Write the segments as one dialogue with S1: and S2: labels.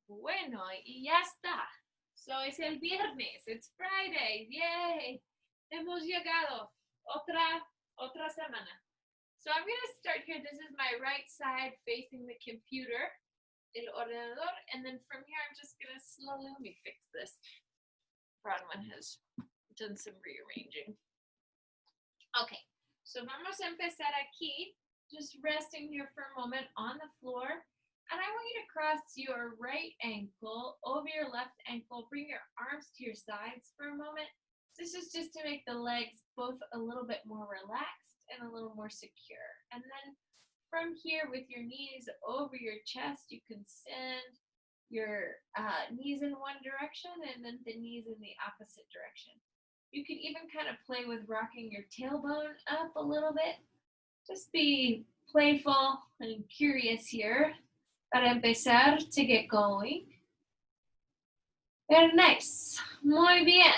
S1: Bueno, y ya está. So es el viernes. It's Friday. Yay. Hemos llegado. Otra semana. So I'm going to start here. This is my right side facing the computer, el ordenador, and then from here I'm just going to slowly, let me fix this. Bronwyn has done some rearranging. Okay, so vamos a empezar aquí, just resting here for a moment on the floor. And I want you to cross your right ankle over your left ankle. Bring your arms to your sides for a moment. This is just to make the legs both a little bit more relaxed and a little more secure. And then from here with your knees over your chest, you can send your knees in one direction and then the knees in the opposite direction. You can even kind of play with rocking your tailbone up a little bit. Just be playful and curious here. Para empezar, to get going. Very nice. Muy bien.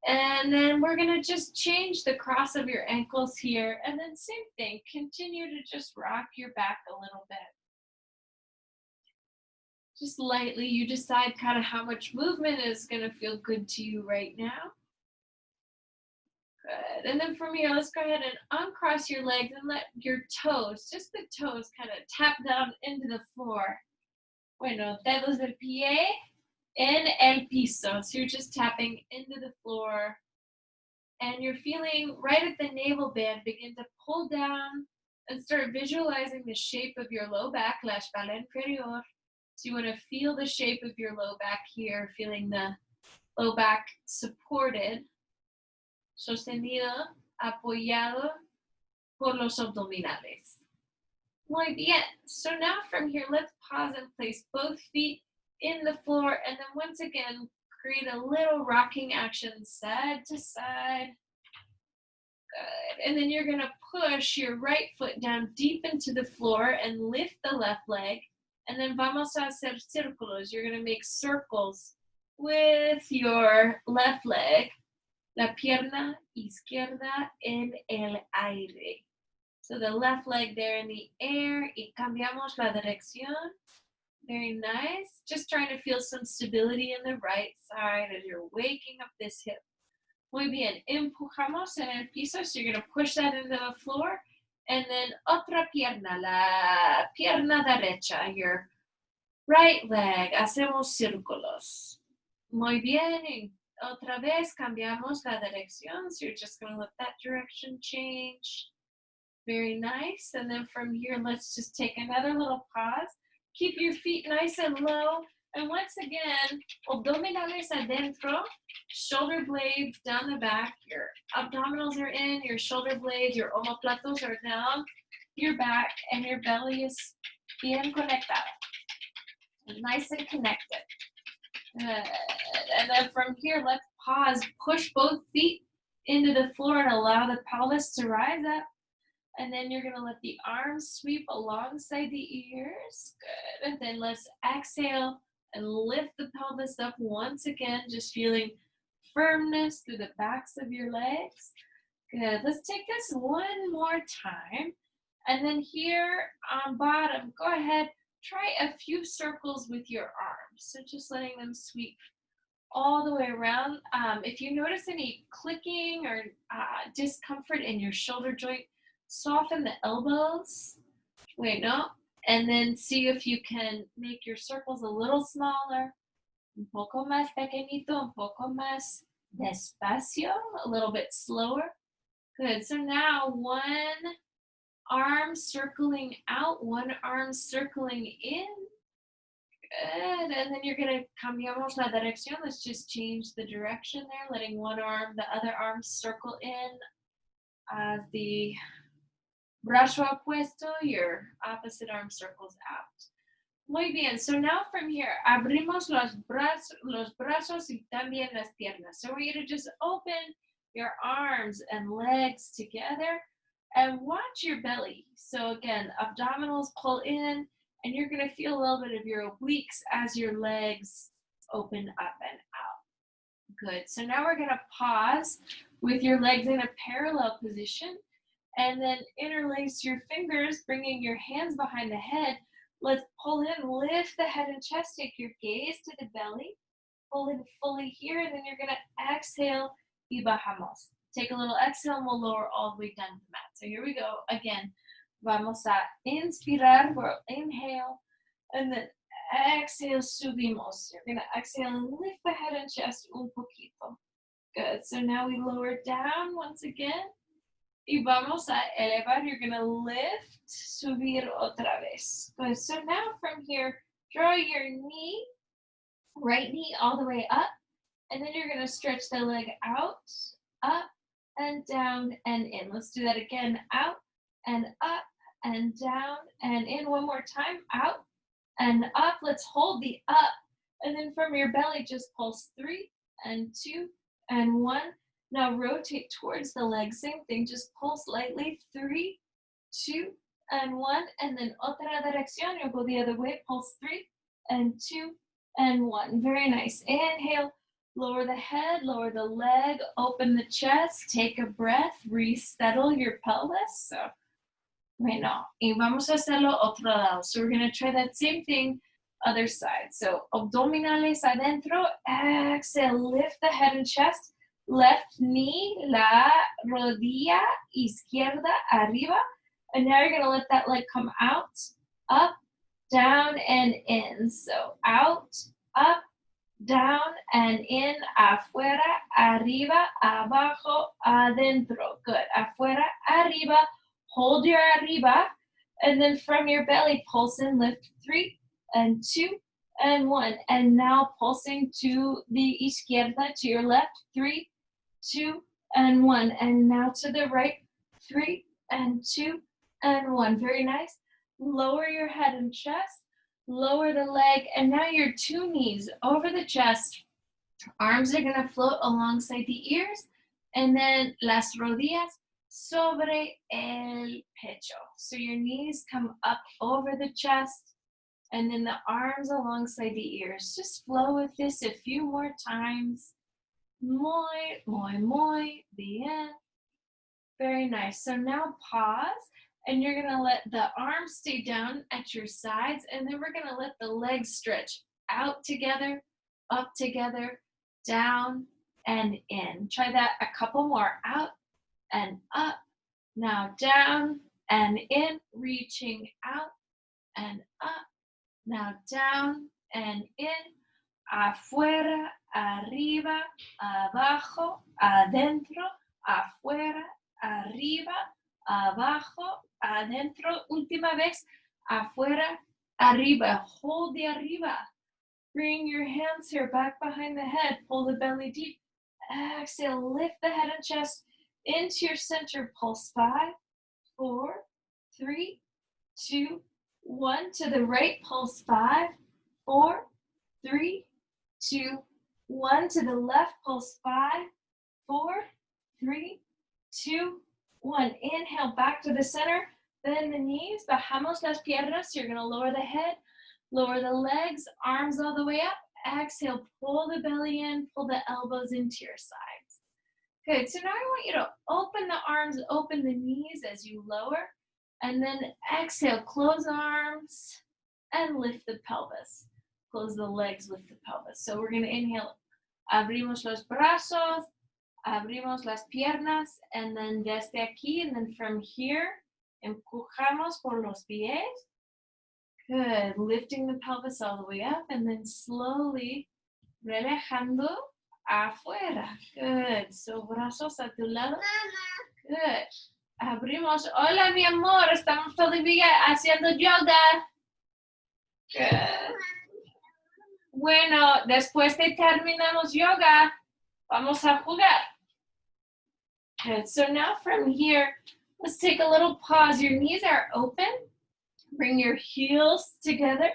S1: And then we're going to just change the cross of your ankles here. And then same thing. Continue to just rock your back a little bit. Just lightly. You decide kind of how much movement is going to feel good to you right now. Good. And then from here, let's go ahead and uncross your legs and let your toes, just the toes, kind of tap down into the floor. Bueno, dedos del pie en el piso. So you're just tapping into the floor. And you're feeling right at the navel band, begin to pull down and start visualizing the shape of your low back, la espalda inferior. So you want to feel the shape of your low back here, feeling the low back supported. Sostenido, apoyado por los abdominales. Muy bien. So now from here, let's pause and place both feet in the floor. And then once again, create a little rocking action side to side. Good. And then you're going to push your right foot down deep into the floor and lift the left leg. And then vamos a hacer círculos. You're going to make circles with your left leg. La pierna izquierda en el aire. So the left leg there in the air. Y cambiamos la dirección. Very nice. Just trying to feel some stability in the right side as you're waking up this hip. Muy bien. Empujamos en el piso. So you're going to push that into the floor. And then otra pierna. La pierna derecha. Your right leg. Hacemos círculos. Muy bien. Otra vez cambiamos la dirección, so you're just going to let that direction change. Very nice. And then from here, let's just take another little pause. Keep your feet nice and low. And once again, abdominales adentro, shoulder blades down the back. Your abdominals are in, your shoulder blades, your omoplatos are down, your back, and your belly is bien conectado. Nice and connected. And then from here, let's pause, push both feet into the floor and allow the pelvis to rise up. And then you're going to let the arms sweep alongside the ears. Good. And then let's exhale and lift the pelvis up once again, just feeling firmness through the backs of your legs. Good. Let's take this one more time. And then here on bottom, go ahead. Try a few circles with your arms. So just letting them sweep all the way around. If you notice any clicking or discomfort in your shoulder joint, soften the elbows. Wait, no. And then see if you can make your circles a little smaller. Un poco más pequeñito, un poco más despacio, a little bit slower. Good. So now one arm circling out, one arm circling in. Good. And then you're going to cambiamos la dirección. Let's just change the direction there, letting one arm, the other arm circle in. The brazo opuesto, your opposite arm circles out. Muy bien. So now from here, abrimos los brazos y también las piernas. So we're going to just open your arms and legs together. And watch your belly. So again, abdominals pull in, and you're going to feel a little bit of your obliques as your legs open up and out. Good. So now we're going to pause with your legs in a parallel position, and then interlace your fingers, bringing your hands behind the head. Let's pull in, lift the head and chest, take your gaze to the belly, pull in fully here, and then you're gonna exhale, y bajamos. Take a little exhale and we'll lower all the way down to the mat. So here we go, again. Vamos a inspirar, we'll inhale, and then exhale, subimos. You're gonna exhale and lift the head and chest un poquito. Good, so now we lower down once again. Y vamos a elevar, you're gonna lift, subir otra vez. Good, so now from here, draw your knee, right knee all the way up, and then you're gonna stretch the leg out, up, and down, and in. Let's do that again, out, and up, and down, and in. One more time, out, and up. Let's hold the up, and then from your belly, just pulse 3, and 2, and 1. Now rotate towards the leg, same thing, just pulse lightly, 3, 2, and 1, and then otra dirección, you'll go the other way, pulse 3, and 2, and 1. Very nice. Inhale, lower the head, lower the leg, open the chest, take a breath, resettle your pelvis. So, bueno, y vamos a hacerlo otro lado. So we're going to try that same thing, other side. So abdominales adentro, exhale, lift the head and chest, left knee, la rodilla izquierda arriba, and now you're going to let that leg come out, up, down, and in. So out, up, down, and in, afuera, arriba, abajo, adentro. Good. Afuera, arriba, hold your arriba, and then from your belly, pulse in, lift 3, and 2, and 1. And now pulsing to the izquierda, to your left, 3, 2, and 1. And now to the right, 3, and 2, and 1. Very nice. Lower your head and chest, lower the leg, and now your 2 knees over the chest. Arms are gonna float alongside the ears, and then las rodillas sobre el pecho. So your knees come up over the chest, and then the arms alongside the ears. Just flow with this a few more times. Muy, muy, muy bien. Very nice. So now pause, and you're gonna let the arms stay down at your sides, and then we're gonna let the legs stretch out together, up together, down, and in. Try that a couple more. Out and up, now down and in, reaching out and up, now down and in, afuera, arriba, abajo, adentro, afuera, arriba, abajo, adentro. Última vez, afuera, arriba. Hold the arriba. Bring your hands here back behind the head. Pull the belly deep. Exhale, lift the head and chest into your center. Pulse 5, 4, 3, 2, 1. To the right, pulse 5, 4, 3, 2, 1. To the left, pulse 5, 4, 3, 2, 1. Inhale, back to the center. Bend the knees. Bajamos las piernas. You're going to lower the head, lower the legs, arms all the way up. Exhale, pull the belly in, pull the elbows into your sides. Good. So now I want you to open the arms, open the knees as you lower, and then exhale, close arms, and lift the pelvis. Close the legs with the pelvis. So we're going to inhale, abrimos los brazos, abrimos las piernas, and then desde aquí, and then from here, empujamos por los pies. Good. Lifting the pelvis all the way up, and then slowly relajando afuera. Good. So brazos a tu lado. Good. Abrimos. Hola, mi amor. Estamos todavía haciendo yoga. Good. Bueno, después de terminamos yoga, vamos a jugar. Good. So now from here, let's take a little pause. Your knees are open. Bring your heels together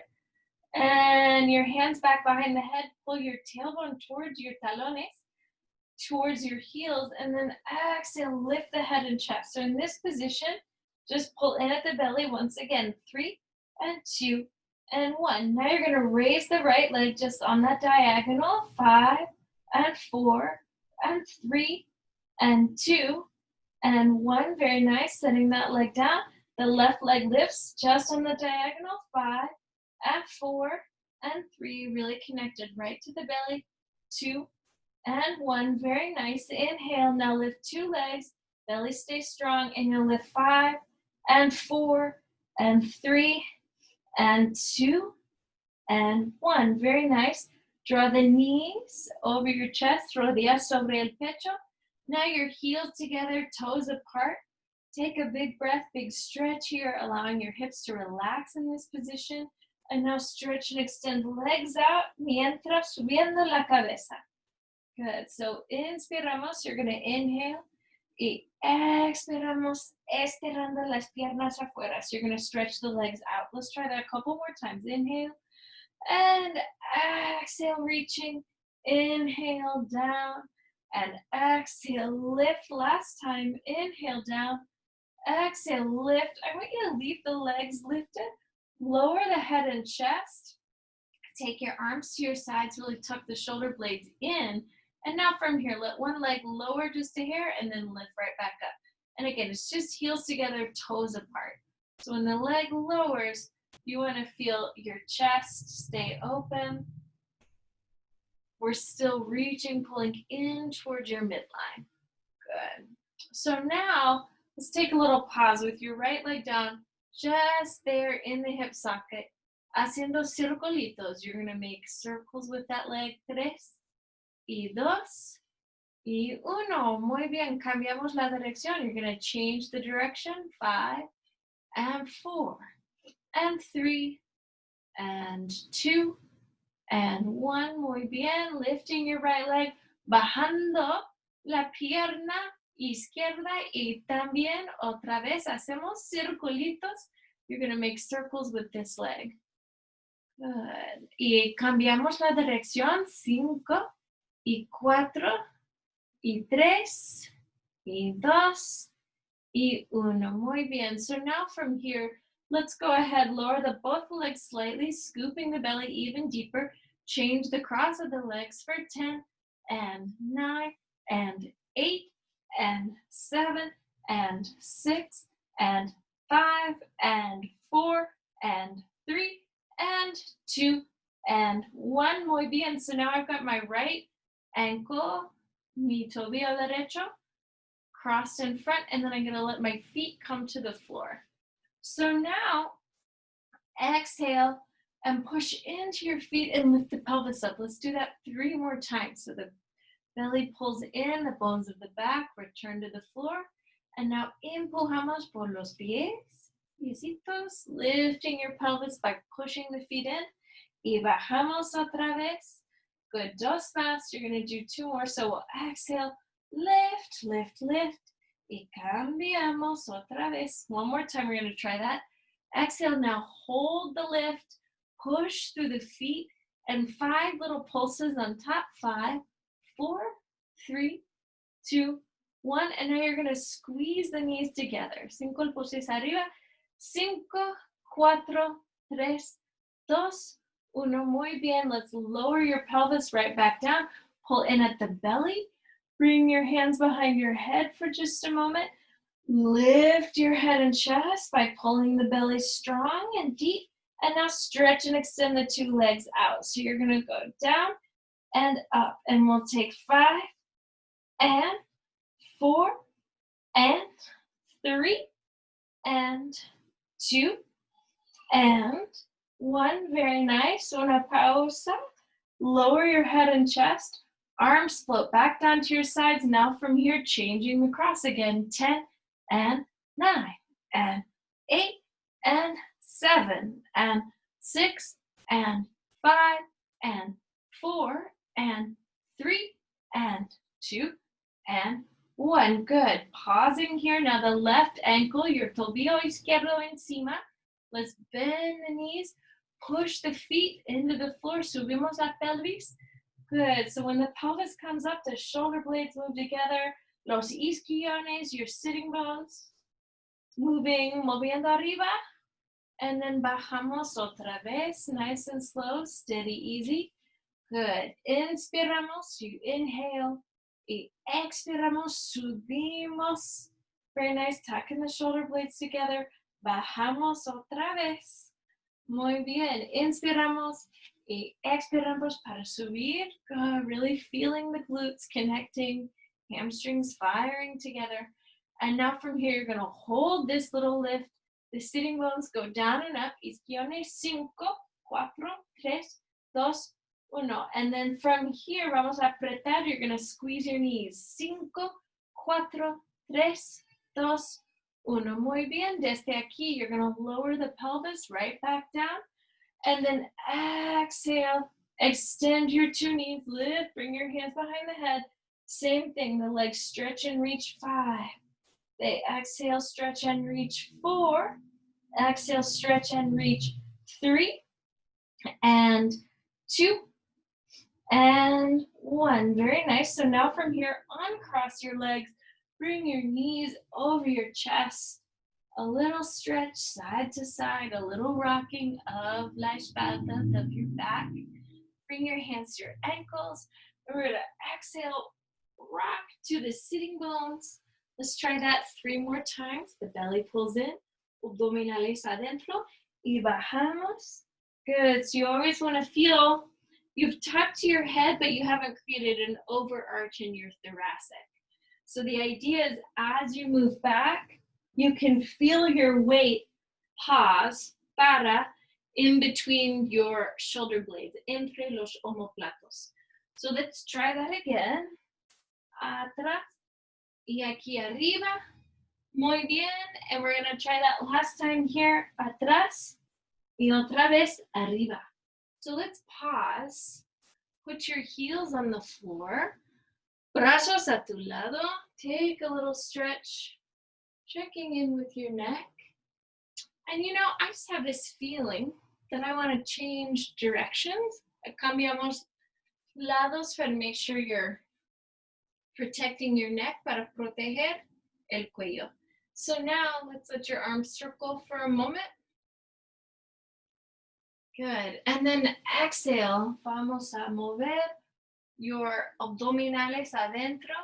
S1: and your hands back behind the head. Pull your tailbone towards your talones, towards your heels, and then exhale, lift the head and chest. So in this position, just pull in at the belly once again. 3, and 2, and 1. Now you're going to raise the right leg just on that diagonal. 5, and 4, and 3, and 2, and 1. Very nice. Setting that leg down. The left leg lifts just on the diagonal. 5 and 4 and 3. Really connected right to the belly. 2 and 1. Very nice. Inhale. Now lift 2 legs. Belly stays strong. And you'll lift 5 and 4 and 3 and 2 and 1. Very nice. Draw the knees over your chest. Rodillas sobre el pecho. Now your heels together, toes apart. Take a big breath, big stretch here, allowing your hips to relax in this position. And now stretch and extend legs out mientras subiendo la cabeza. Good. So inspiramos, you're going to inhale. Y expiramos, estirando las piernas afuera. So you're going to stretch the legs out. Let's try that a couple more times. Inhale. And exhale, reaching. Inhale, down. And exhale, lift. Last time. Inhale, down. Exhale, lift. I want you to leave the legs lifted. Lower the head and chest. Take your arms to your sides. Really tuck the shoulder blades in. And now from here, let one leg lower just a hair and then lift right back up. And again, it's just heels together, toes apart. So when the leg lowers, you want to feel your chest stay open. We're still reaching, pulling in towards your midline. Good. So now, let's take a little pause with your right leg down, just there in the hip socket. Haciendo circulitos. You're going to make circles with that leg. 3, y 2, y 1. Muy bien. Cambiamos la dirección. You're going to change the direction. 5 and 4 and 3 and 2 and 1. Muy bien. Lifting your right leg. Bajando la pierna izquierda y también otra vez hacemos circulitos. You're going to make circles with this leg. Good. Y cambiamos la dirección. 5 y 4 y 3 y 2 y 1. Muy bien. So now from here, let's go ahead, lower both legs slightly, scooping the belly even deeper. Change the cross of the legs for 10 and 9 and 8 and 7 and 6 and 5 and 4 and 3 and 2 and 1. Muy bien. So now I've got my right ankle, mi tobillo derecho, crossed in front, and then I'm going to let my feet come to the floor. So now, exhale and push into your feet and lift the pelvis up. Let's do that 3 more times. So the belly pulls in, the bones of the back return to the floor. And now empujamos por los piecitos, lifting your pelvis by pushing the feet in. Y bajamos otra vez. Good. 2 más. You're going to do 2 more. So we'll exhale, lift, lift, lift. Y cambiamos otra vez. 1 more time. We're going to try that. Exhale. Now hold the lift. Push through the feet. And 5 little pulses on top. 5, 4, 3, 2, 1. And now you're going to squeeze the knees together. 5 pulses arriba. 5, 4, 3, 2, 1. Muy bien. Let's lower your pelvis right back down. Pull in at the belly. Bring your hands behind your head for just a moment. Lift your head and chest by pulling the belly strong and deep. And now stretch and extend the 2 legs out. So you're going to go down and up. And we'll take 5 and 4 and 3 and 2 and 1. Very nice. Una pausa. Lower your head and chest. Arms float back down to your sides. Now from here, changing the cross again. 10 and 9 and 8 and 7 and 6 and 5 and 4 and 3 and 2 and 1. Good. Pausing here. Now the left ankle, your tobillo izquierdo encima. Let's bend the knees. Push the feet into the floor. Subimos la pelvis. Good. So when the pelvis comes up, the shoulder blades move together. Los isquiones, your sitting bones, moviendo arriba. And then bajamos otra vez. Nice and slow, steady, easy. Good. Inspiramos, you inhale. Y expiramos, subimos. Very nice. Tucking the shoulder blades together. Bajamos otra vez. Muy bien. Inspiramos y expiramos para subir. Good. Really feeling the glutes connecting, hamstrings firing together. And now from here, you're going to hold this little lift. The sitting bones go down and up. Isquiones, 5, 4, 3, 2, 1. And then from here, vamos a apretar. You're going to squeeze your knees. 5, 4, 3, 2, 1. Muy bien. Desde aquí, you're going to lower the pelvis right back down. And then exhale. Extend your 2 knees. Lift. Bring your hands behind the head. Same thing. The legs stretch and reach. 5. They exhale, stretch and reach. 4. Exhale, stretch and reach. 3. And 2. And 1. Very nice. So now from here, uncross your legs. Bring your knees over your chest. A little stretch side to side, a little rocking of la espalda, of your back. Bring your hands to your ankles. We're going to exhale, rock to the sitting bones. Let's try that 3 more times. The belly pulls in, abdominales adentro, y bajamos. Good. So you always want to feel you've tucked your head, but you haven't created an overarch in your thoracic. So the idea is as you move back, you can feel your weight pause, para, in between your shoulder blades, entre los omoplatos. So let's try that again. Atrás y aquí arriba. Muy bien. And we're going to try that last time here. Atrás y otra vez arriba. So let's pause. Put your heels on the floor. Brazos a tu lado. Take a little stretch. Checking in with your neck. And you know, I just have this feeling that I want to change directions. Cambiamos lados para make sure you're protecting your neck para proteger el cuello. So now let's let your arms circle for a moment. Good. And then exhale. Vamos a mover your abdominales adentro.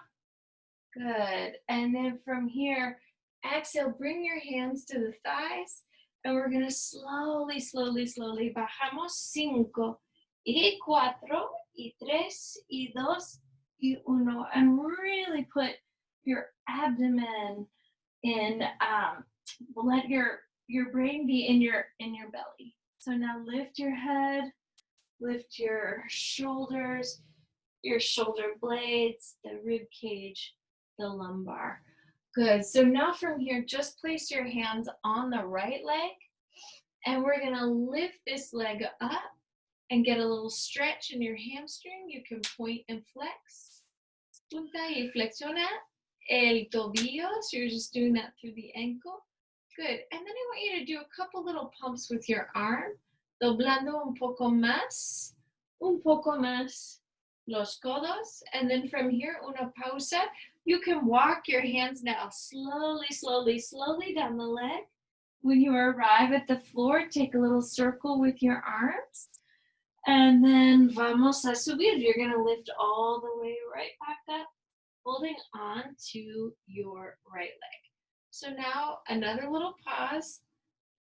S1: Good. And then from here, exhale, bring your hands to the thighs. And we're going to slowly, slowly, slowly bajamos 5 y 4 y 3 y 2 y 1. And really put your abdomen in, let your brain be in your belly. So now lift your head, lift your shoulders, your shoulder blades, the rib cage, the lumbar. Good. So now from here, just place your hands on the right leg, and we're going to lift this leg up and get a little stretch in your hamstring. You can point and flex. Punta y flexiona el tobillo. So you're just doing that through the ankle. Good. And then I want you to do a couple little pumps with your arm. Doblando un poco más los codos. And then from here, una pausa. You can walk your hands now slowly, slowly, slowly down the leg. When you arrive at the floor, take a little circle with your arms. And then vamos a subir. You're going to lift all the way right back up, holding on to your right leg. So now another little pause.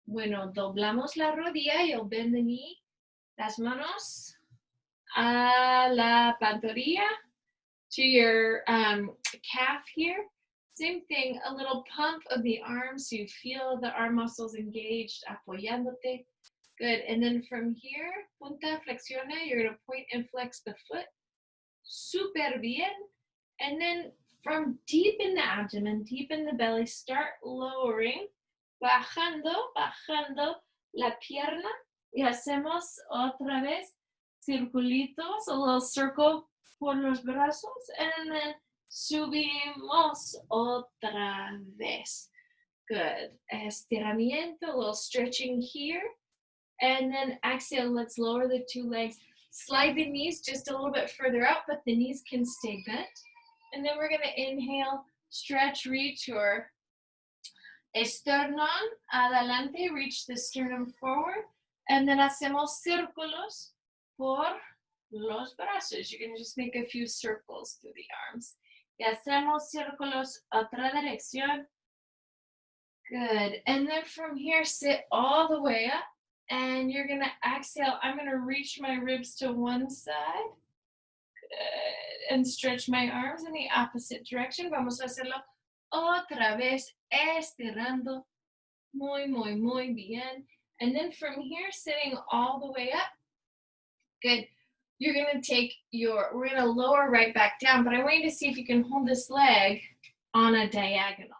S1: Bueno, doblamos la rodilla. You'll bend the knee. Las manos a la pantorrilla, to your calf here. Same thing, a little pump of the arms so you feel the arm muscles engaged, apoyándote. Good. And then from here, punta flexiona, you're going to point and flex the foot. Super bien. And then from deep in the abdomen, deep in the belly, start lowering. Bajando la pierna. Y hacemos otra vez circulitos, a little circle por los brazos, and then subimos otra vez. Good. Estiramiento, a little stretching here. And then exhale, let's lower the 2 legs. Slide the knees just a little bit further out, but the knees can stay bent. And then we're going to inhale, stretch, reach your esternón adelante, reach the sternum forward. And then hacemos círculos por los brazos. You can just make a few circles through the arms. Y hacemos círculos otra dirección. Good. And then from here, sit all the way up. And you're going to exhale. I'm going to reach my ribs to one side. Good. And stretch my arms in the opposite direction. Vamos a hacerlo otra vez, estirando. Muy bien. And then from here, sitting all the way up. Good. You're going to take we're going to lower right back down, but I want you to see if you can hold this leg on a diagonal.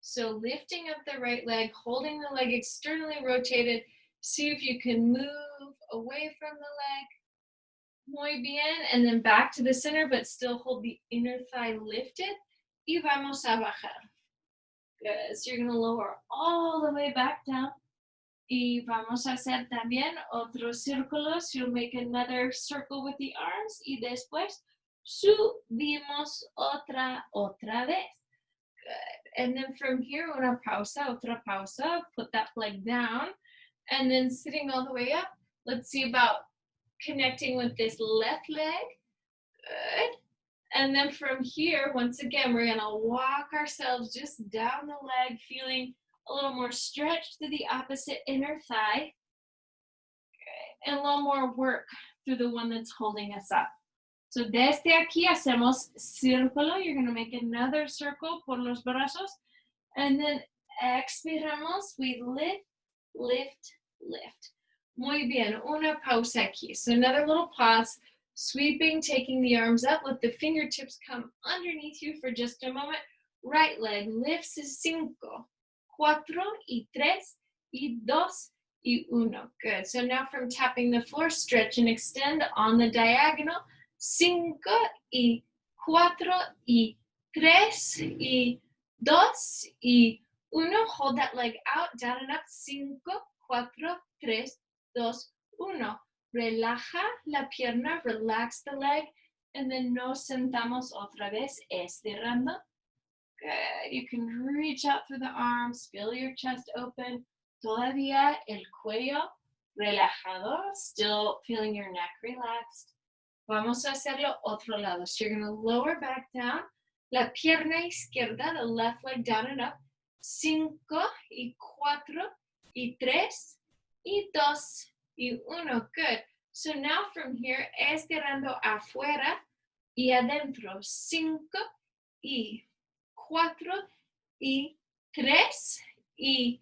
S1: So lifting up the right leg, holding the leg externally rotated. See if you can move away from the leg. Muy bien. And then back to the center, but still hold the inner thigh lifted. Y vamos a bajar. Good. So you're going to lower all the way back down. Y vamos a hacer también otros círculos. You'll make another circle with the arms. Y después subimos otra vez. Good. And then from here, una pausa, otra pausa. Put that leg down. And then sitting all the way up. Let's see about connecting with this left leg. Good. And then from here, once again, we're going to walk ourselves just down the leg, feeling a little more stretch to the opposite inner thigh. Okay. And a little more work through the one that's holding us up. So desde aquí hacemos círculo. You're going to make another circle por los brazos. And then expiramos. We lift, lift, lift. Muy bien. Una pausa aquí. So another little pause. Sweeping, taking the arms up. Let the fingertips come underneath you for just a moment. Right leg lifts is 5, 4, y 3, y 2, y 1. Good. So now from tapping the floor, stretch and extend on the diagonal. 5, y 4, y 3, y 2, y 1. Hold that leg out, down and up. 5, 4, 3, 2, 1. Relaja la pierna, relax the leg, and then nos sentamos otra vez, estirando. Good. You can reach out through the arms, feel your chest open. Todavía el cuello relajado, still feeling your neck relaxed. Vamos a hacerlo otro lado. So you're going to lower back down. La pierna izquierda, the left leg down and up. 5, y 4, y 3, y 2, y 1. Good. So now from here, estirando afuera y adentro. 5, y 4, y 3, y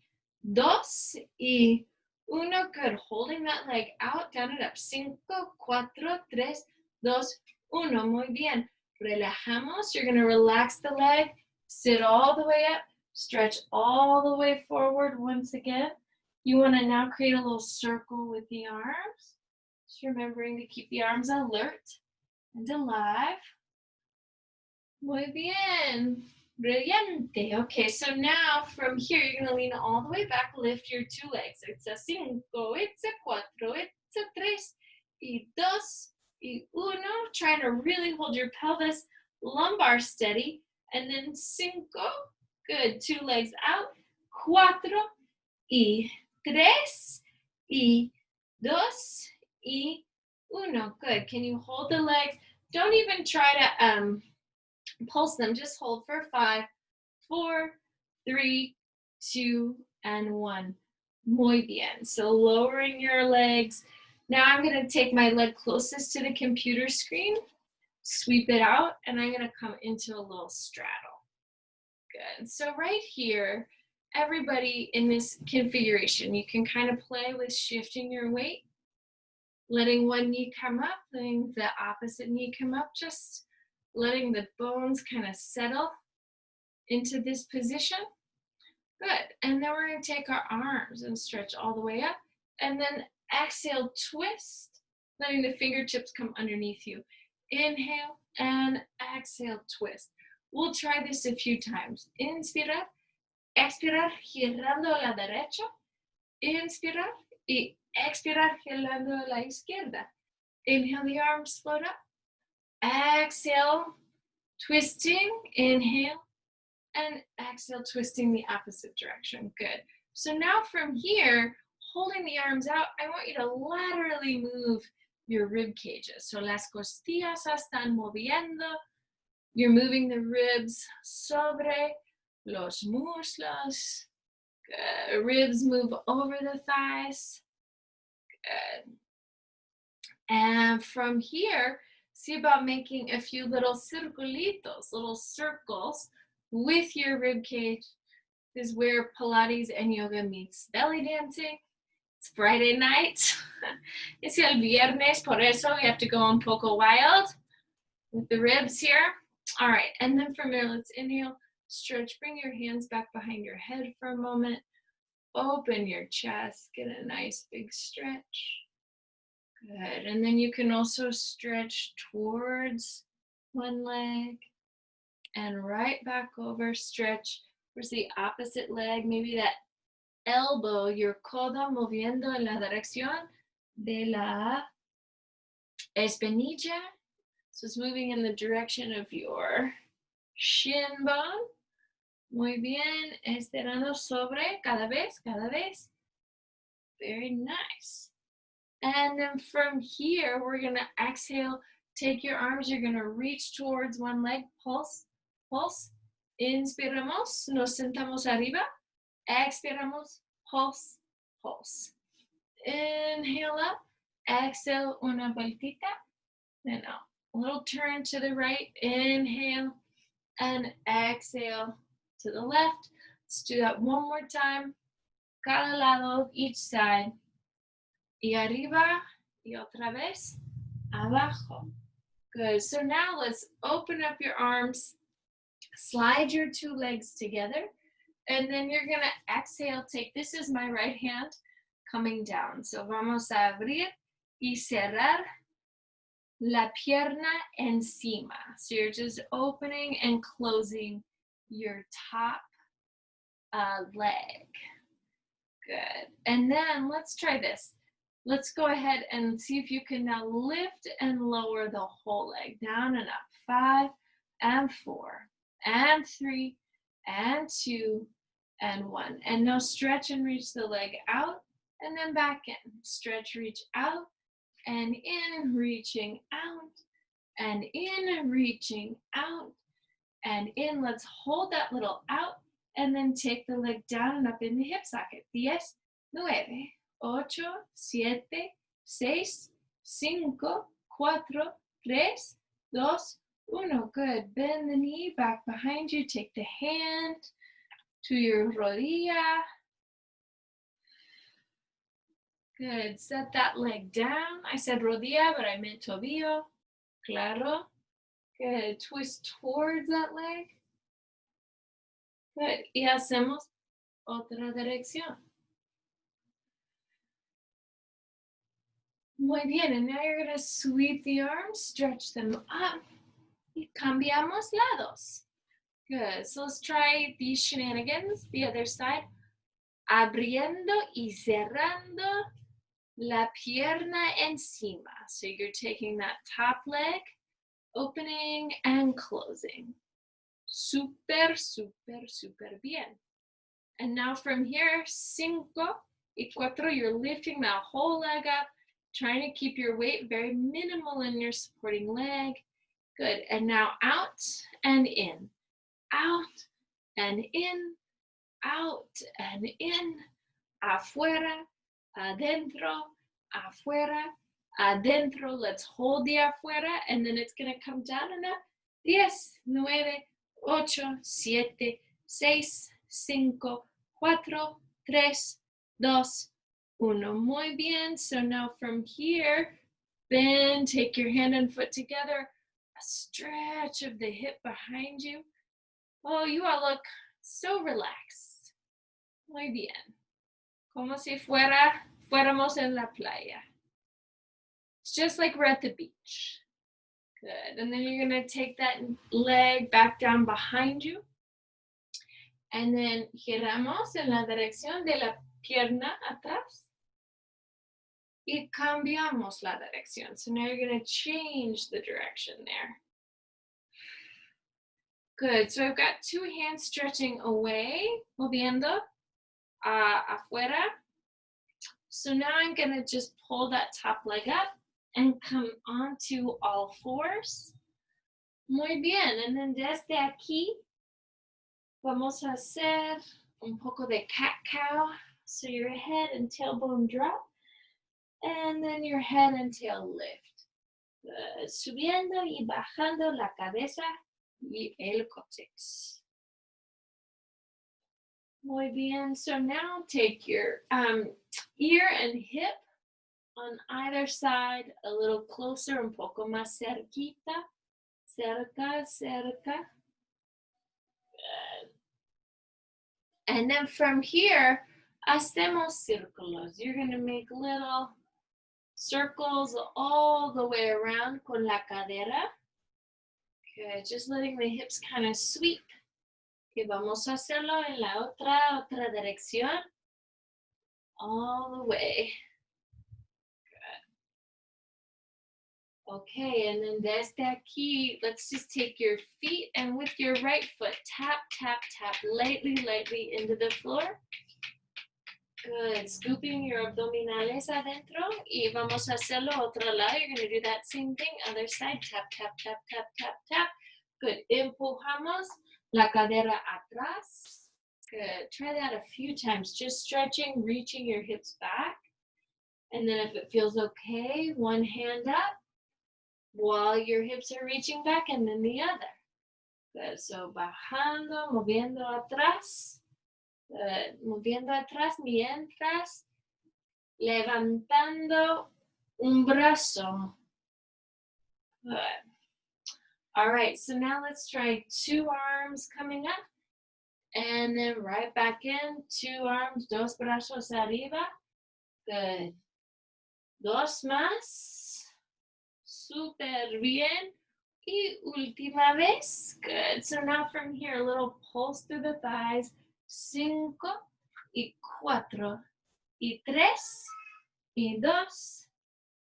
S1: 2, y 1. Good. Holding that leg out, down and up. 5, 4, 3, 2, 1. Muy bien. Relajamos. You're going to relax the leg. Sit all the way up. Stretch all the way forward once again. You want to now create a little circle with the arms. Just remembering to keep the arms alert and alive. Muy bien. Brillante. Okay, so now from here, you're going to lean all the way back, lift your 2 legs. It's a 5, it's a 4, it's a 3, y 2, y 1. Trying to really hold your pelvis, lumbar steady. And then 5, good. 2 legs out. 4, y 3, y 2, y 1. Good. Can you hold the legs? Don't even try to pulse them. Just hold for 5, 4, 3, 2, and 1. Muy bien. So lowering your legs. Now I'm going to take my leg closest to the computer screen, sweep it out, and I'm going to come into a little straddle. Good. So right here, everybody in this configuration, you can kind of play with shifting your weight, letting one knee come up, letting the opposite knee come up, just letting the bones kind of settle into this position. Good. And then we're going to take our arms and stretch all the way up. And then exhale, twist, letting the fingertips come underneath you. Inhale and exhale, twist. We'll try this a few times. Inspirar, expirar, girando a la derecha. Inspirar y expirar, girando a la izquierda. Inhale, the arms float up. Exhale, twisting, inhale, and exhale, twisting the opposite direction. Good. So now from here, holding the arms out, I want you to laterally move your rib cages. So las costillas están moviendo. You're moving the ribs sobre los muslos. Good. Ribs move over the thighs. Good. And from here, see about making a few little circulitos, little circles with your rib cage. This is where Pilates and yoga meets belly dancing. It's Friday night. Es el viernes, por eso we have to go un poco wild with the ribs here. All right, and then from there, let's inhale, stretch, bring your hands back behind your head for a moment. Open your chest, get a nice big stretch. Good, and then you can also stretch towards one leg and right back over, stretch towards the opposite leg, maybe that elbow, your codo moviendo en la dirección de la espinilla. So it's moving in the direction of your shin bone. Muy bien, estirando sobre, cada vez. Very nice. And then from here, we're gonna exhale, take your arms, you're gonna reach towards one leg, pulse, pulse. Inspiramos, nos sentamos arriba. Expiramos, pulse, pulse. Inhale up, exhale, una vueltita. Then a little turn to the right, inhale, and exhale to the left. Let's do that one more time. Cada lado, each side. Y arriba, y otra vez, abajo. Good, so now let's open up your arms, slide your two legs together, and then you're gonna exhale, take, this is my right hand coming down. So vamos a abrir y cerrar la pierna encima. So you're just opening and closing your top leg. Good, and then let's try this. Let's go ahead and see if you can now lift and lower the whole leg, down and up. 5 and 4 and 3 and 2 and 1. And now stretch and reach the leg out and then back in. Stretch, reach out and in, reaching out and in, reaching out and in. Let's hold that little out and then take the leg down and up in the hip socket. 10, 9, 8, 7, 6, 5, 4, 3, 2, 1. Good. Bend the knee back behind you. Take the hand to your rodilla. Good. Set that leg down. I said rodilla, but I meant tobillo. Claro. Good. Twist towards that leg. Good. Y hacemos otra dirección. Muy bien, and now you're going to sweep the arms, stretch them up, y cambiamos lados. Good, so let's try these shenanigans, the other side. Abriendo y cerrando la pierna encima. So you're taking that top leg, opening and closing. Super, super, super bien. And now from here, 5 y 4, you're lifting that whole leg up, trying to keep your weight very minimal in your supporting leg. Good, and now out and in, out and in, out and in, afuera, adentro, afuera, adentro. Let's hold the afuera, and then it's gonna come down and up. 10, 9, 8, 7, 6, 5, 4, 3, 2, 1. Muy bien. So now from here, bend, take your hand and foot together. A stretch of the hip behind you. Oh, you all look so relaxed. Muy bien. Como si fuéramos en la playa. It's just like we're at the beach. Good. And then you're going to take that leg back down behind you. And then giramos en la dirección de la pierna atrás. Y cambiamos la dirección. So now you're going to change the direction there. Good. So I've got two hands stretching away, moviendo afuera. So now I'm going to just pull that top leg up and come onto all fours. Muy bien. And then desde aquí, vamos a hacer un poco de cat-cow. So your head and tailbone drop. And then your head and tail lift. Subiendo y bajando la cabeza y el cóccix. Muy bien. So now take your ear and hip on either side a little closer, un poco más cerquita. Cerca, cerca. Good. And then from here, hacemos círculos. You're going to make little circles all the way around con la cadera. Good. Just letting the hips kind of sweep. Y vamos a hacerlo en la otra dirección. All the way. Good. Okay, and then desde aquí, let's just take your feet and with your right foot, tap, tap, tap, lightly, lightly into the floor. Good. Scooping your abdominales adentro. Y vamos a hacerlo otro lado. You're going to do that same thing. Other side. Tap, tap, tap, tap, tap, tap. Good. Empujamos la cadera atrás. Good. Try that a few times. Just stretching, reaching your hips back. And then if it feels okay, one hand up while your hips are reaching back and then the other. Good. So bajando, moviendo atrás. Moviendo atrás mientras levantando un brazo. Good. All right, so now let's try 2 arms coming up and then right back in, 2 arms, 2 brazos arriba. Good. 2 más. Super bien. Y última vez. Good. So now from here, a little pulse through the thighs. 5 y 4 y 3 y 2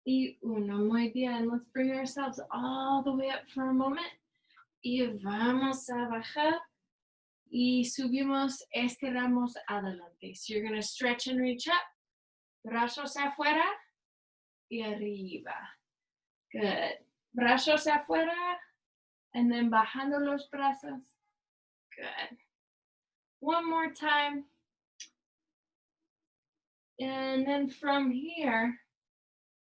S1: y 1. Muy bien. Let's bring ourselves all the way up for a moment. Y vamos a bajar y subimos, estiramos adelante. So you're going to stretch and reach up. Brazos afuera y arriba. Good. Brazos afuera and then bajando los brazos. Good. One more time. And then from here,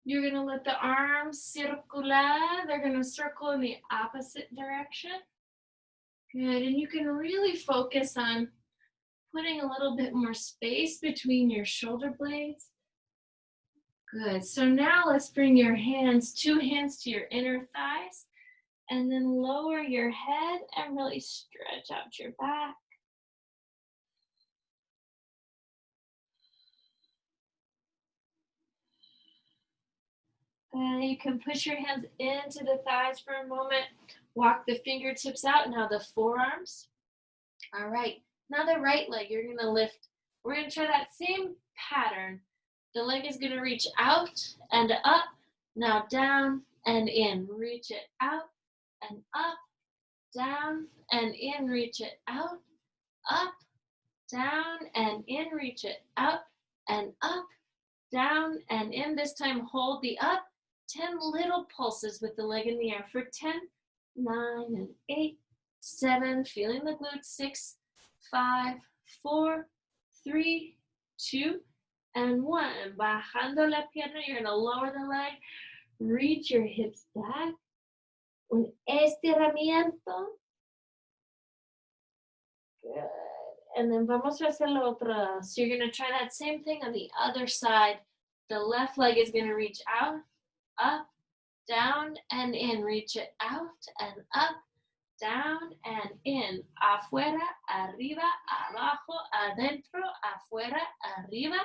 S1: you're going to let the arms circular. They're going to circle in the opposite direction. Good. And you can really focus on putting a little bit more space between your shoulder blades. Good. So now let's bring your hands, 2 hands to your inner thighs, and then lower your head and really stretch out your back. And you can push your hands into the thighs for a moment. Walk the fingertips out. Now the forearms. All right. Now the right leg, you're going to lift. We're going to try that same pattern. The leg is going to reach out and up. Now down and in. Reach it out and up. Down and in. Reach it out. Up. Down and in. Reach it out and up. Down and in. This time hold the up. 10 little pulses with the leg in the air for 10, 9, and 8, 7, feeling the glutes, 6, 5, 4, 3, 2, and 1. Bajando la pierna, you're going to lower the leg, reach your hips back, un estiramiento. Good. And then vamos a hacer la otra. So you're going to try that same thing on the other side. The left leg is going to reach out, up, down, and in. Reach it out and up, down, and in. Afuera, arriba, abajo, adentro, afuera, arriba,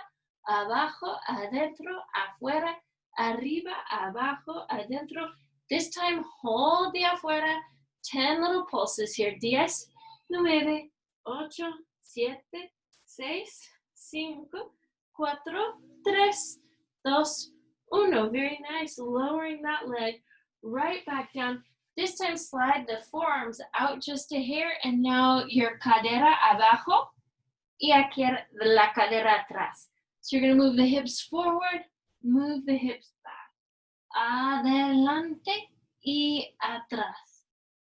S1: abajo, adentro, afuera, arriba, abajo, adentro. This time, hold the afuera. 10 little pulses here. 10, 9, 8, 7, 6, 5, 4, 3, 2, 1. Very nice. Lowering that leg right back down. This time slide the forearms out just a hair and now your cadera abajo y aquí la cadera atrás. So you're going to move the hips forward, move the hips back. Adelante y atrás.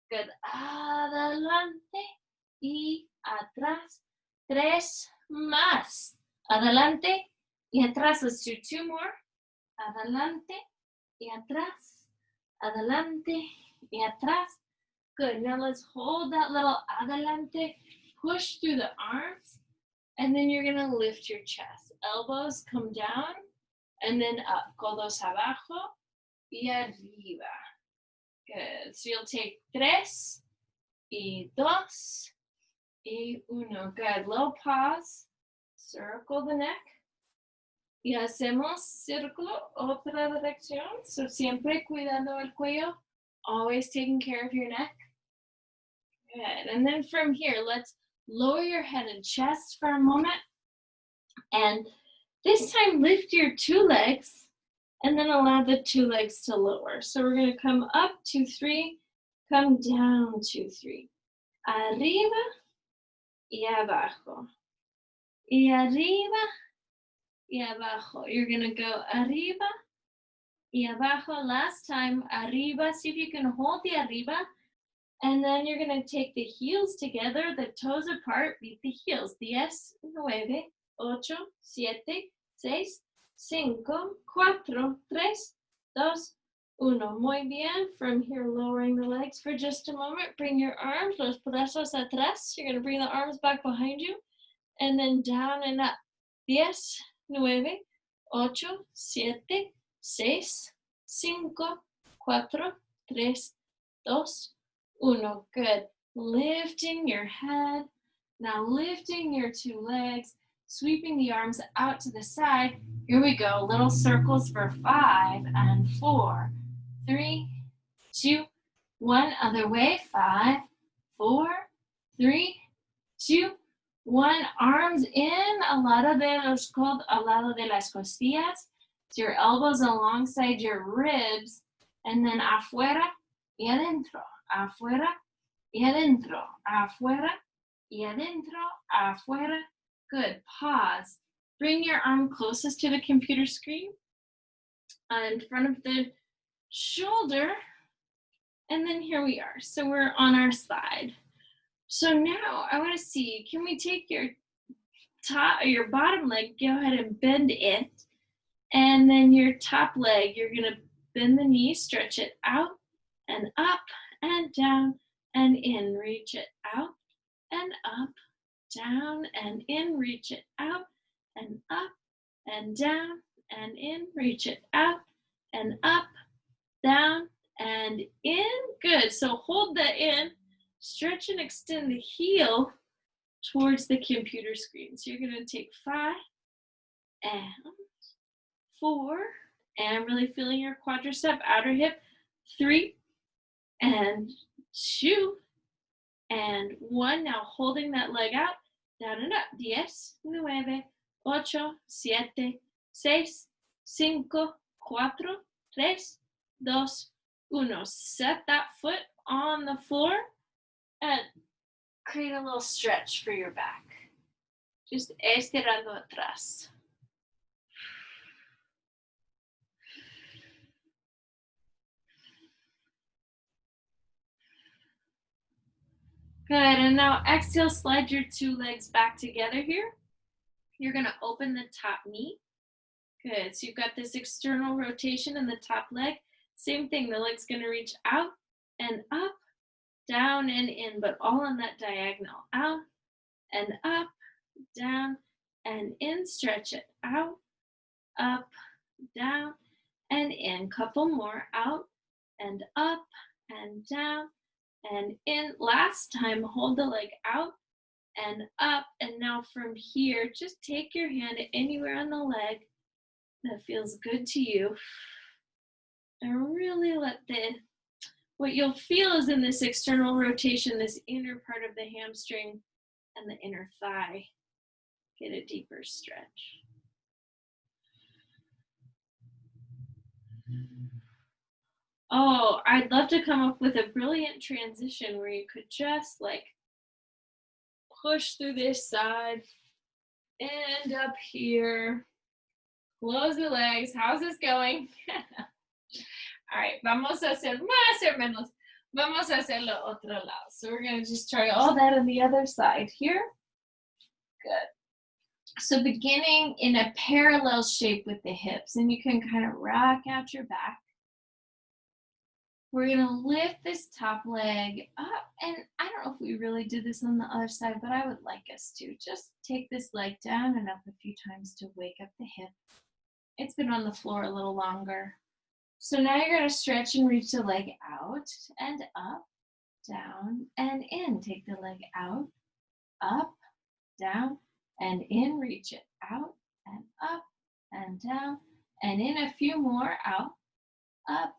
S1: Good. Adelante y atrás. tres más. Adelante y atrás. Let's do 2 more. Adelante y atrás. Adelante y atrás. Good. Now let's hold that little adelante. Push through the arms. And then you're going to lift your chest. Elbows come down and then up. Codos abajo y arriba. Good. So you'll take tres y dos y uno. Good. Low pause. Circle the neck. Y hacemos círculo, otra dirección. So siempre cuidando el cuello. Always taking care of your neck. Good. And then from here, let's lower your head and chest for a moment. And this time, lift your 2 legs and then allow the 2 legs to lower. So we're going to come up 2, 3, come down 2, 3. Arriba y abajo. Y arriba y abajo. You're going to go arriba y abajo. Last time, arriba. See if you can hold the arriba. And then you're going to take the heels together, the toes apart, beat the heels. 10, 9, 8, 7, 6, 5, 4, 3, 2, 1. Muy bien. From here, lowering the legs for just a moment. Bring your arms, los brazos atrás. You're going to bring the arms back behind you. And then down and up. 10, 9, 8, 7, 6, 5, 4, 3, 2, 1. Good. Lifting your head. Now lifting your 2 legs. Sweeping the arms out to the side. Here we go. Little circles for 5 and 4, 3, 2, 1. Other way. 5, 4, 3, 2, 1. Arms in. Al lado de las costillas. So your elbows alongside your ribs. And then afuera y adentro. Afuera y adentro. Afuera y adentro. Afuera. Good. Pause. Bring your arm closest to the computer screen in front of the shoulder. And then here we are. So we're on our side. So now I want to see, can we take your your bottom leg, go ahead and bend it. And then your top leg, you're going to bend the knee, stretch it out and up and down and in. Reach it out and up. Down and in, reach it out and up and down and in, reach it out and up, down and in. Good. So hold that in, stretch and extend the heel towards the computer screen. So you're going to take 5 and 4, and I'm really feeling your quadricep, outer hip, 3 and 2 and 1. Now holding that leg out. Down and up. 10, 9, 8, 7, 6, 5, 4, 3, 2, 1. Set that foot on the floor and create a little stretch for your back. Just estirando atrás. Good, and now exhale, slide your 2 legs back together here. You're gonna open the top knee. Good, so you've got this external rotation in the top leg. Same thing, the leg's gonna reach out and up, down and in, but all on that diagonal. Out and up, down and in. Stretch it out, up, down and in. Couple more. Out and up and down and in. Last time, hold the leg out and up. And now from here, just take your hand anywhere on the leg that feels good to you. And really let what you'll feel is in this external rotation, this inner part of the hamstring and the inner thigh. Get a deeper stretch. Oh, I'd love to come up with a brilliant transition where you could just like push through this side, end up here, close the legs. How's this going? All right, vamos a hacer más o menos. Vamos a hacerlo otro lado. So we're going to just try all that on the other side here. Good. So beginning in a parallel shape with the hips, and you can kind of rock out your back. We're gonna lift this top leg up, and I don't know if we really did this on the other side, but I would like us to. Just take this leg down and up a few times to wake up the hip. It's been on the floor a little longer. So now you're gonna stretch and reach the leg out and up, down, and in. Take the leg out, up, down, and in. Reach it out and up and down, and in. A few more. Out, up,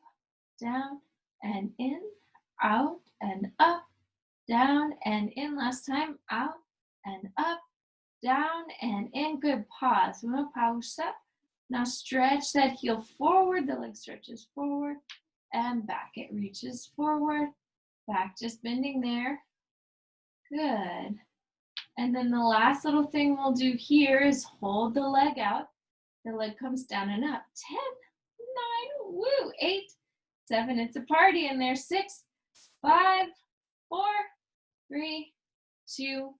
S1: down, and in, out, and up, down, and in. Last time. Out, and up, down, and in. Good. Pause. Una pausa. Now stretch that heel forward. The leg stretches forward and back. It reaches forward, back, just bending there. Good. And then the last little thing we'll do here is hold the leg out. The leg comes down and up. 10, 9, woo, 8, 7. It's a party in there. 6, 5, 4, 3, 2,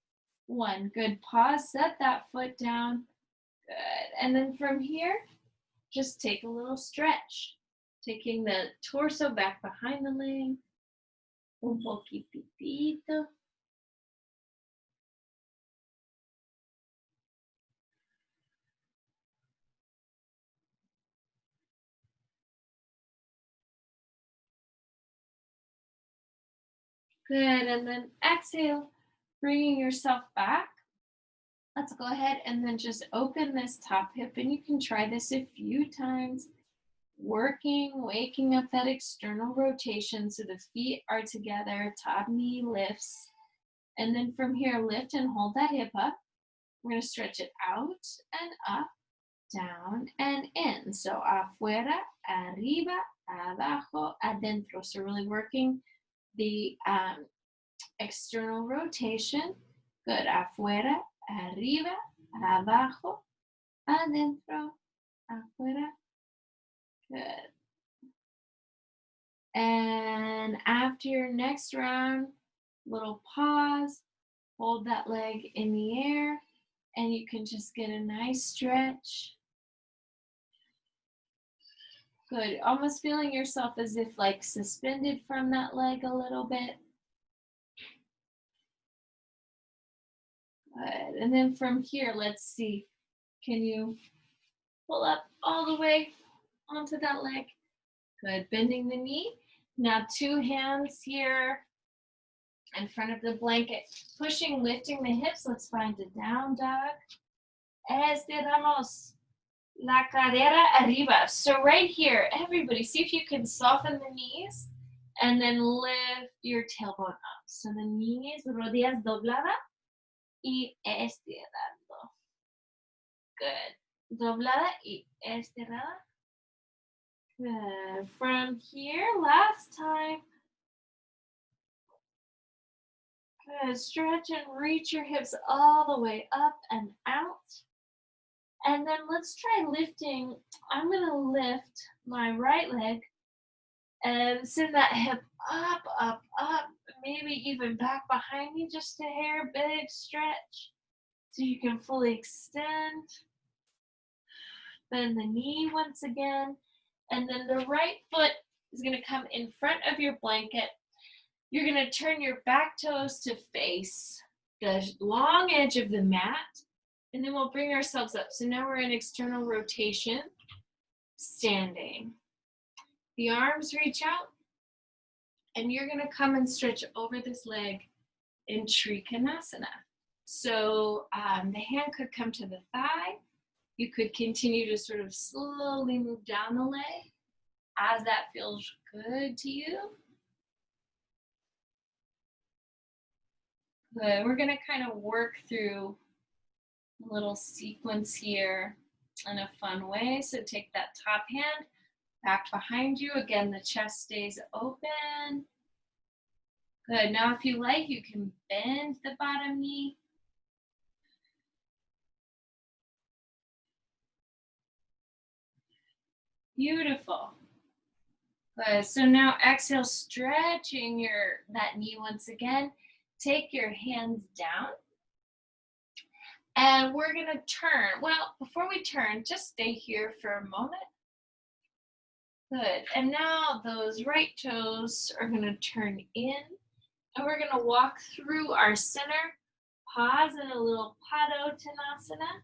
S1: 1. Good. Pause. Set that foot down. Good. And then from here, just take a little stretch. Taking the torso back behind the leg. Un poquitito. Good. And then exhale, bringing yourself back. Let's go ahead and then just open this top hip, and you can try this a few times. Waking up that external rotation so the feet are together, top knee lifts. And then from here, lift and hold that hip up. We're going to stretch it out and up, down, and in. So afuera, arriba, abajo, adentro. So really working the external rotation. Good. Afuera, arriba, abajo, adentro, afuera. Good. And after your next round, little pause, hold that leg in the air, and you can just get a nice stretch. Good. Almost feeling yourself as if like suspended from that leg a little bit. Good. And then from here, let's see. Can you pull up all the way onto that leg? Good. Bending the knee. Now 2 hands here in front of the blanket. Pushing, lifting the hips. Let's find a down dog. Estiramos la cadera arriba. So right here, everybody, see if you can soften the knees and then lift your tailbone up. So the knees, rodillas doblada y estirando. Good. Doblada y estirada. Good. From here, last time. Good. Stretch and reach your hips all the way up and out. And then let's try lifting. I'm going to lift my right leg and send that hip up, up, up. Maybe even back behind me just a hair. Big stretch so you can fully extend. Bend the knee once again. And then the right foot is going to come in front of your blanket. You're going to turn your back toes to face the long edge of the mat. And then we'll bring ourselves up. So now we're in external rotation, standing. The arms reach out. And you're going to come and stretch over this leg in Trikonasana. So the hand could come to the thigh. You could continue to sort of slowly move down the leg as that feels good to you. Good. We're going to kind of work through a little sequence here in a fun way. So take that top hand back behind you. Again, the chest stays open. Good. Now, if you like, you can bend the bottom knee. Beautiful. Good. So now exhale, stretching that knee once again. Take your hands down And we're gonna turn. Well, before we turn, just stay here for a moment. Good. And now those right toes are gonna turn in, and we're gonna walk through our center. Pause in a little Padottanasana.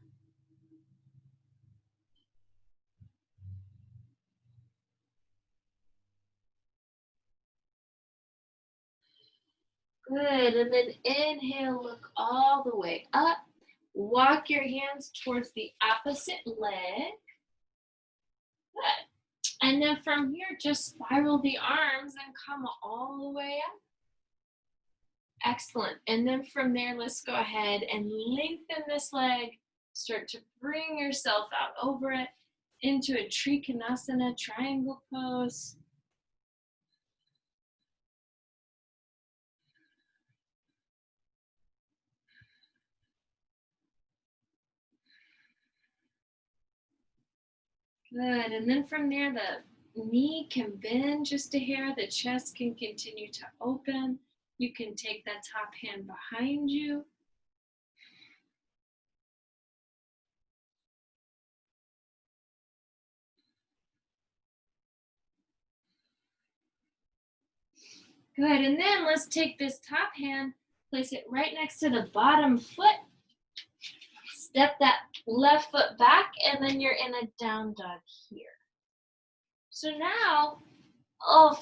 S1: Good. And then inhale, look all the way up. Walk your hands towards the opposite leg. Good. And then from here, just spiral the arms and come all the way up. Excellent. And then from there, let's go ahead and lengthen this leg. Start to bring yourself out over it into a Trikonasana triangle pose. Good. And then from there, the knee can bend just a hair. The chest can continue to open. You can take that top hand behind you. Good. And then let's take this top hand, place it right next to the bottom foot. Step that left foot back, and then you're in a down dog here. So now,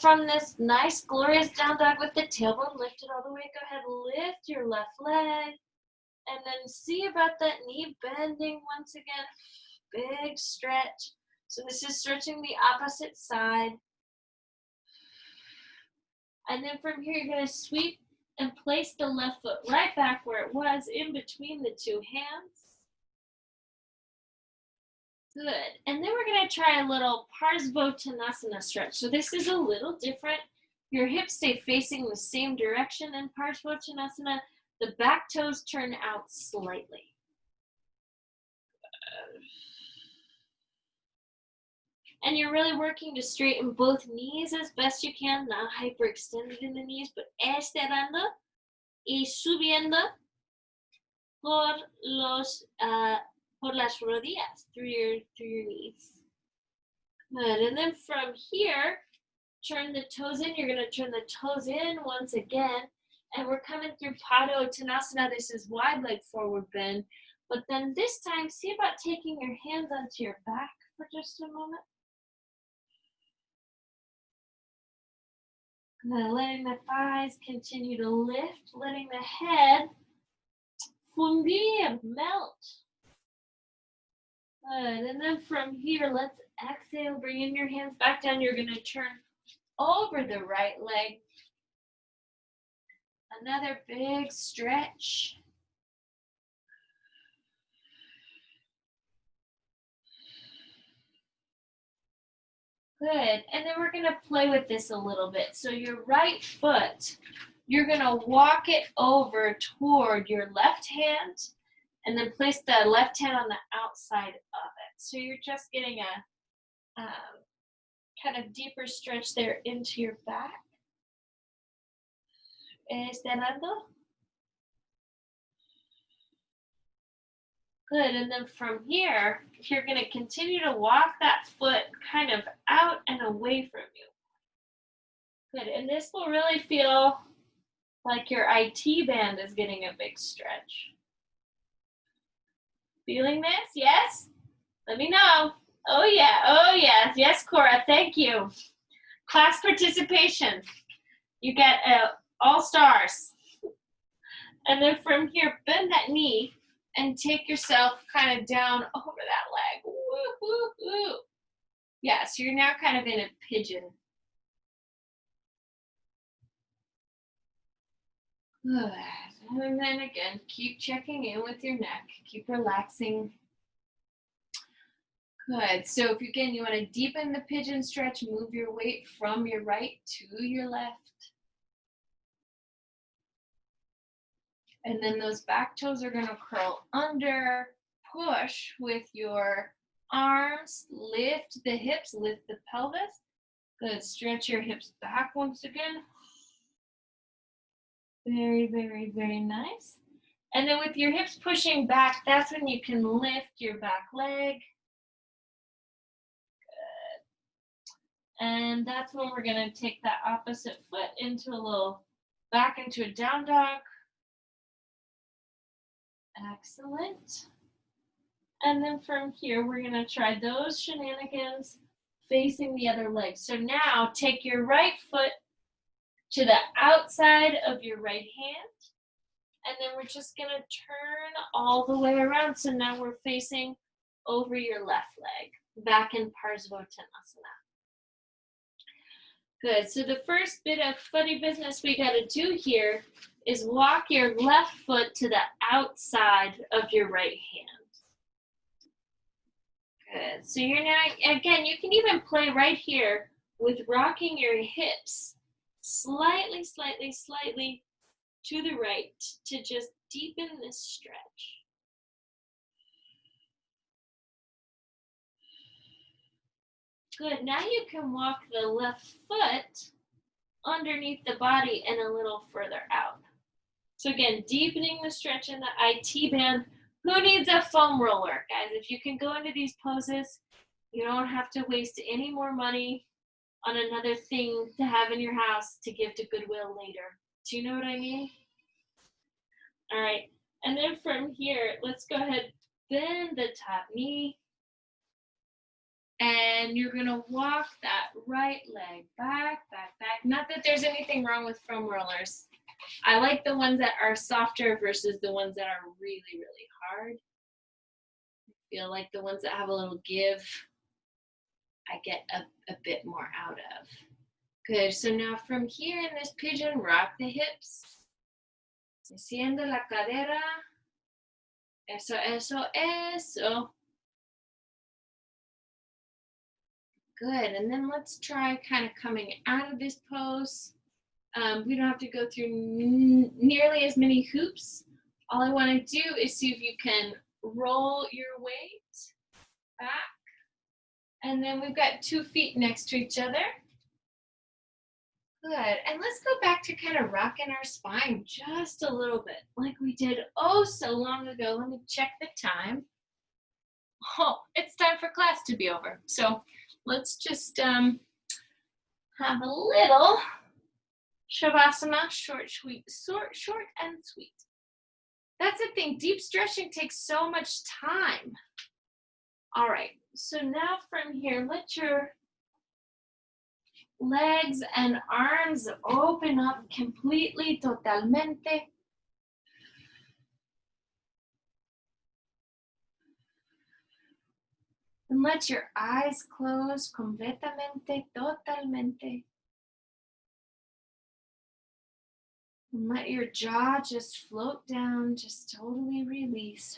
S1: from this nice, glorious down dog with the tailbone lifted all the way, go ahead, lift your left leg, and then see about that knee bending once again. Big stretch. So this is stretching the opposite side. And then from here, you're going to sweep and place the left foot right back where it was, in between the two hands. Good. And then we're going to try a little Parsvottanasana stretch. So this is a little different. Your hips stay facing the same direction in Parsvottanasana. The back toes turn out slightly. And you're really working to straighten both knees as best you can, not hyperextended in the knees, but estirando y subiendo por las rodillas, through your knees. Good. And then from here, turn the toes in. You're going to turn the toes in once again. And we're coming through Padottanasana. This is wide leg forward bend. But then this time, see about taking your hands onto your back for just a moment. Good. Letting the thighs continue to lift. Letting the head fundir, melt. Good. And then from here, let's exhale. Bring in your hands back down. You're going to turn over the right leg. Another big stretch. Good. And then we're going to play with this a little bit. So your right foot, you're going to walk it over toward your left hand, and then place the left hand on the outside of it. So you're just getting a kind of deeper stretch there into your back. Estirando. Good. And then from here, you're going to continue to walk that foot kind of out and away from you. Good. And this will really feel like your IT band is getting a big stretch. Feeling this? Yes? Let me know. Oh, yeah. Oh, yeah. Yes, Cora. Thank you. Class participation. You get all stars. And then from here, bend that knee and take yourself kind of down over that leg. Woo, woo, woo. Yeah, so you're now kind of in a pigeon. Good. And then again, keep checking in with your neck. Keep relaxing. Good. So if again you want to deepen the pigeon stretch, move your weight from your right to your left. And then those back toes are going to curl under. Push with your arms. Lift the hips, lift the pelvis. Good. Stretch your hips back once again. Very, very, very nice. And then with your hips pushing back, that's when you can lift your back leg. Good. And that's when we're going to take that opposite foot into a little, back into a down dog. Excellent. And then from here, we're going to try those shenanigans facing the other leg. So now take your right foot to the outside of your right hand. And then we're just going to turn all the way around. So now we're facing over your left leg, back in Parsvottanasana. Good. So the first bit of funny business we got to do here is walk your left foot to the outside of your right hand. Good. So you're now, again, you can even play right here with rocking your hips slightly, slightly, slightly to the right to just deepen this stretch. Good. Now you can walk the left foot underneath the body and a little further out. So again, deepening the stretch in the IT band. Who needs a foam roller, guys? If you can go into these poses, you don't have to waste any more money on another thing to have in your house to give to Goodwill later. Do you know what I mean? All right, and then from here, let's go ahead, bend the top knee, and you're gonna walk that right leg back, back, back. Not that there's anything wrong with foam rollers. I like the ones that are softer versus the ones that are really, really hard. I feel like the ones that have a little give, I get a bit more out of. Good, so now from here in this pigeon, rock the hips. Desciende la cadera. Eso, eso, eso. Good, and then let's try kind of coming out of this pose. We don't have to go through nearly as many hoops. All I want to do is see if you can roll your weight back. And then we've got 2 feet next to each other. Good, and let's go back to kind of rocking our spine just a little bit, like we did oh so long ago. Let me check the time. Oh, it's time for class to be over. So let's just have a little Shavasana, short, sweet, short and sweet. That's the thing, deep stretching takes so much time. All right, so now from here, let your legs and arms open up completely, totalmente. And let your eyes close completamente, totalmente. And let your jaw just float down, just totally release.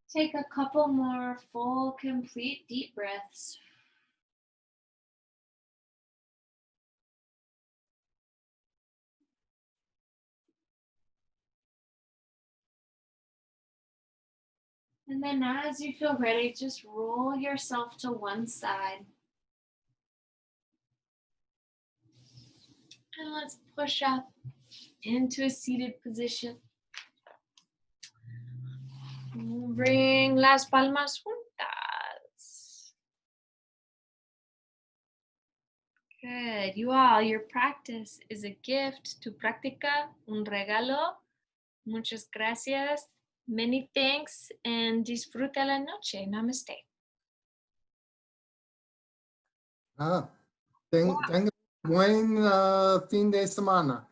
S1: Take a couple more full, complete, deep breaths. And then as you feel ready, just roll yourself to one side. And let's push up into a seated position. Bring las palmas juntas. Good. You all, your practice is a gift. Tu práctica, un regalo. Muchas gracias. Many thanks and disfruta la noche. Namaste.
S2: Tenga buen fin de semana.